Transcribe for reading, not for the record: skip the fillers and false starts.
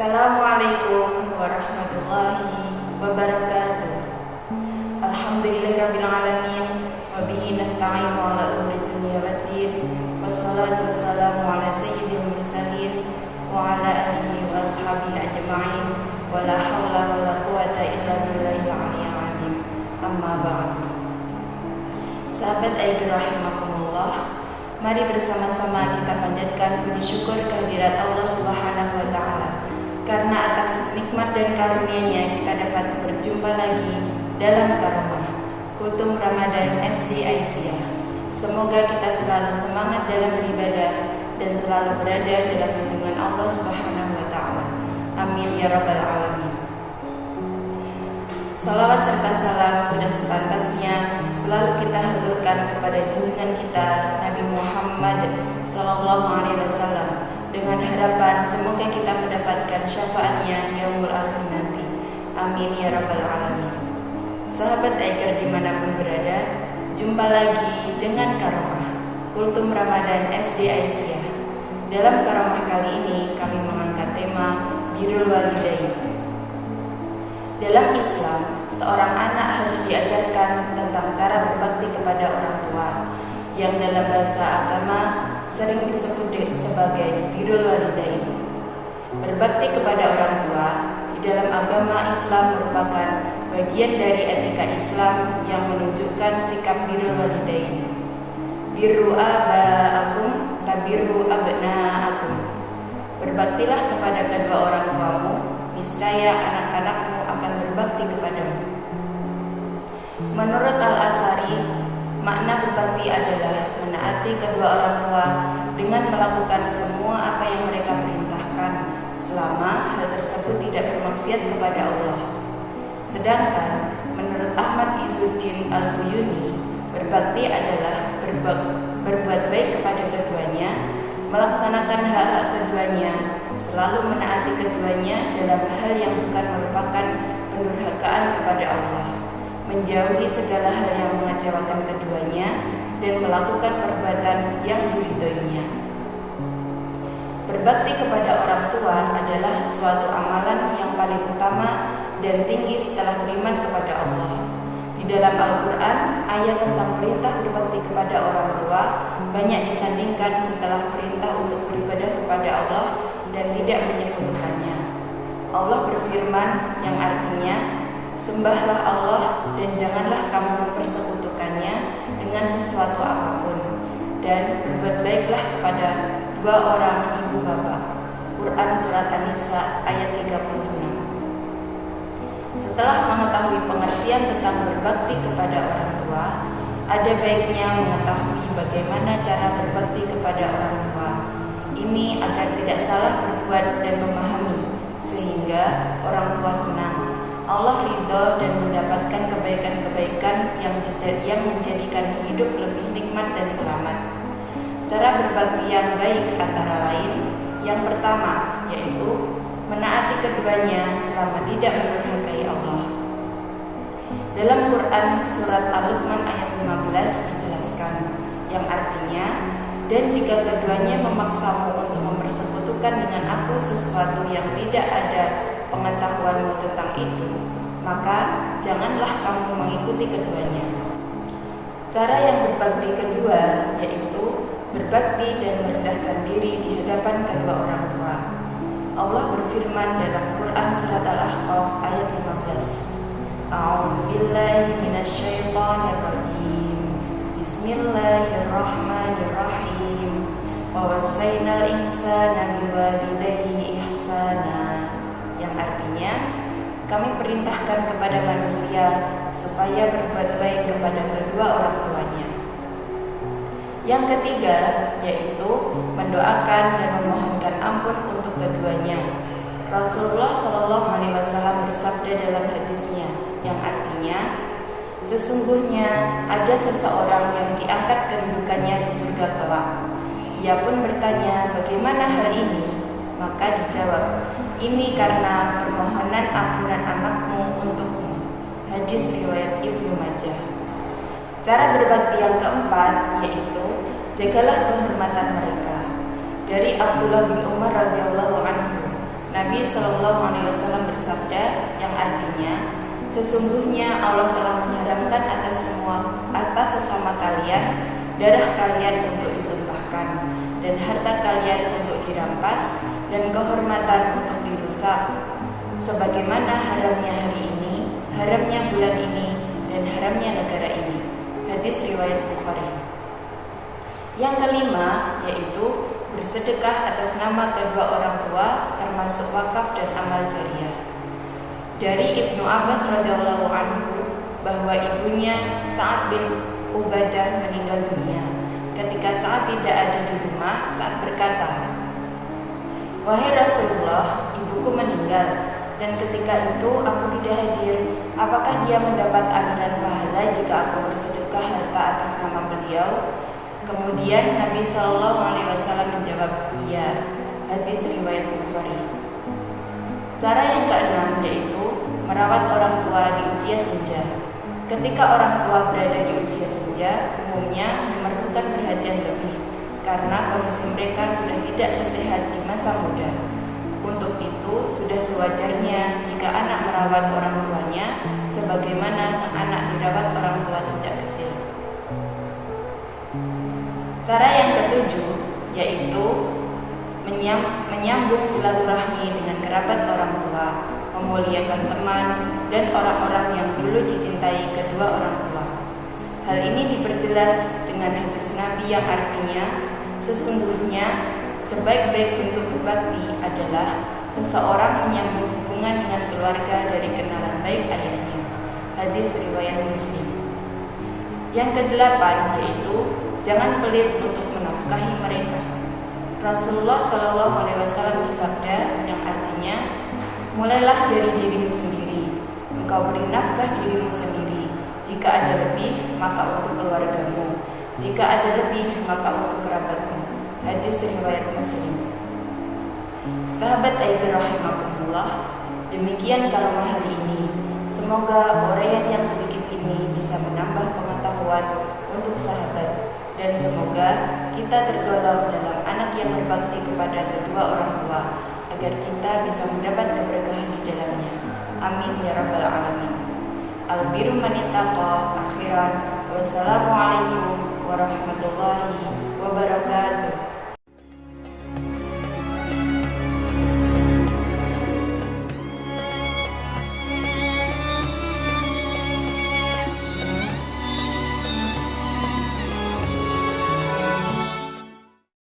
Assalamualaikum warahmatullahi wabarakatuh. Alhamdulillahirabbil alamin wa bihi nasta'inu ala umuri dunya waddin. Wassalatu wassalamu ala sayyidil mursalin wa ala alihi wa ashabihi ajma'in. Wa la haula wa la quwata illa billahil aliyyil azim. Amma ba'du. Sahabat Aigi rahimakumullah, mari bersama-sama kita panjatkan puji syukur kehadirat Allah Subhanahu wa taala. Karena atas nikmat dan karunia-Nya kita dapat berjumpa lagi dalam karomah Kultum Ramadan SD Aisyah. Semoga kita selalu semangat dalam beribadah dan selalu berada dalam lindungan Allah Subhanahu wa taala. Amin ya rabbal alamin. Salawat serta salam sudah sepantasnya selalu kita haturkan kepada junjungan kita Nabi Muhammad sallallahu alaihi wasallam, dengan harapan semoga kita mendapatkan syafaatnya di yaumul akhir nanti. Amin ya rabbal alamin. Sahabat Aiger dimanapun berada, jumpa lagi dengan karomah Kultum Ramadan SD Aisyah. Dalam karomah kali ini kami mengangkat tema Birrul Walidain. Dalam Islam, seorang anak harus diajarkan tentang cara berbakti kepada orang tua, yang dalam bahasa agama sering disebut sebagai birrul walidain. Berbakti kepada orang tua di dalam agama Islam merupakan bagian dari etika Islam yang menunjukkan sikap birrul walidain. Birru aba'akum tabirru abna'akum. Berbaktilah kepada kedua orang tuamu, niscaya anak-anakmu akan berbakti kepadamu. Menurut Al-Asari, makna berbakti adalah menaati kedua orang tua dengan melakukan semua apa yang mereka perintahkan, selama hal tersebut tidak bermaksiat kepada Allah. Sedangkan menurut Ahmad Izzuddin Al-Buyuni, berbakti adalah berbuat baik kepada keduanya, melaksanakan hak-hak keduanya, selalu menaati keduanya dalam hal yang bukan merupakan pendurhakaan kepada Allah, menjauhi segala hal yang mengecewakan keduanya, dan melakukan perbuatan yang diridhoinya. Berbakti kepada orang tua adalah suatu amalan yang paling utama dan tinggi setelah beriman kepada Allah. Di dalam Al-Quran, ayat tentang perintah berbakti kepada orang tua banyak disandingkan setelah perintah untuk beribadah kepada Allah dan tidak menyekutukannya. Allah berfirman yang artinya, sembahlah Allah dan janganlah kamu mempersekutukannya dengan sesuatu apapun, dan berbuat baiklah kepada dua orang ibu bapa. Quran Surat An-Nisa ayat 36. Setelah mengetahui pengertian tentang berbakti kepada orang tua, ada baiknya mengetahui bagaimana cara berbakti kepada orang tua. Ini agar tidak salah berbuat dan memahami, sehingga orang tua senang, Allah ridho dan mendapatkan kebaikan-kebaikan yang menjadikan hidup lebih nikmat dan selamat. Cara berbakti yang baik antara lain, yang pertama yaitu menaati keduanya selama tidak mendurhakai Allah. Dalam Quran Surat Al-Luqman ayat 15 dijelaskan, yang artinya, dan jika keduanya memaksamu untuk mempersekutukan dengan aku sesuatu yang tidak ada pengetahuanmu tentang itu, maka janganlah kamu mengikuti keduanya. Cara yang berbakti kedua yaitu berbakti dan merendahkan diri di hadapan kedua orang tua. Allah berfirman dalam Quran Surat Al-Ahqaf ayat 15, A'udzu billahi minasyaitonir rajim. Bismillahirrahmanirrahim. Wa wassaynal insana biwalidayhi ihsana. Yang artinya, kami perintahkan kepada manusia supaya berbuat baik kepada kedua orang tuanya. Yang ketiga yaitu mendoakan dan memohonkan ampun untuk keduanya. Rasulullah Shallallahu Alaihi Wasallam bersabda dalam hadisnya, yang artinya, sesungguhnya ada seseorang yang diangkat kedudukannya di surga kelak. Ia pun bertanya, bagaimana hal ini? Maka dijawab, ini karena permohonan ampunan anakmu untukmu. Hadis riwayat Ibnu Majah. Cara berbakti yang keempat yaitu jagalah kehormatan mereka. Dari Abdullah bin Umar radhiyallahu anhu, Nabi Shallallahu Alaihi Wasallam bersabda, yang artinya, sesungguhnya Allah telah mengharamkan atas sesama kalian darah kalian untuk ditumpahkan, dan harta kalian untuk dirampas, dan kehormatan untuk dirusak, sebagaimana haramnya hari ini, haramnya bulan ini, dan haramnya negara ini. Hadis riwayat Bukhari. Yang kelima yaitu bersedekah atas nama kedua orang tua, termasuk wakaf dan amal jariah. Dari Ibnu Abbas radhiyallahu anhu bahwa ibunya Sa'ad bin Ubadah meninggal dunia. Ketika Sa'ad tidak ada di rumah, Sa'ad berkata, "Wahai Rasulullah, ibuku meninggal, dan ketika itu aku tidak hadir. Apakah dia mendapat aliran pahala jika aku bersedekah harta atas nama beliau?" Kemudian Nabi Shallallahu Alaihi Wasallam menjawab, "Iya." Hadis riwayat Bukhari. Cara yang keenam yaitu merawat orang tua di usia senja. Ketika orang tua berada di usia senja, umumnya memerlukan perhatian lebih karena kondisi mereka sudah tidak sesehat di masa muda. Untuk itu, sudah sewajarnya jika anak merawat orang tuanya sebagaimana sang anak dirawat orang tua sejak kecil. Cara yang ketujuh yaitu menyambung silaturahmi dengan kerabat orang tua, memuliakan teman dan orang-orang yang dulu dicintai kedua orang tua. Hal ini diperjelas dengan hadis Nabi yang artinya, sesungguhnya sebaik-baik bentuk berbakti adalah seseorang menyambung hubungan dengan keluarga dari kenalan baik ayahnya. Hadis riwayat Muslim. Yang kedelapan yaitu jangan pelit untuk menafkahi mereka. Rasulullah Shallallahu Alaihi Wasallam bersabda, yang artinya, mulailah dari dirimu sendiri. Engkau beri nafkah dirimu sendiri. Jika ada lebih, maka untuk keluargamu. Jika ada lebih, maka untuk kerabatmu. Hadis riwayat Muslim. Sahabat Aisyah rahimakumullah, demikian kalamah hari ini. Semoga uraian yang sedikit ini bisa menambah pengetahuan untuk sahabat, dan semoga kita tergolong dalam anak yang berbakti kepada kedua orang tua, agar kita bisa mendapat keberkahan di dalamnya. Amin ya rabbal alamin. Al-birru man ittaqa. Akhiran, wassalamualaikum warahmatullahi wabarakatuh.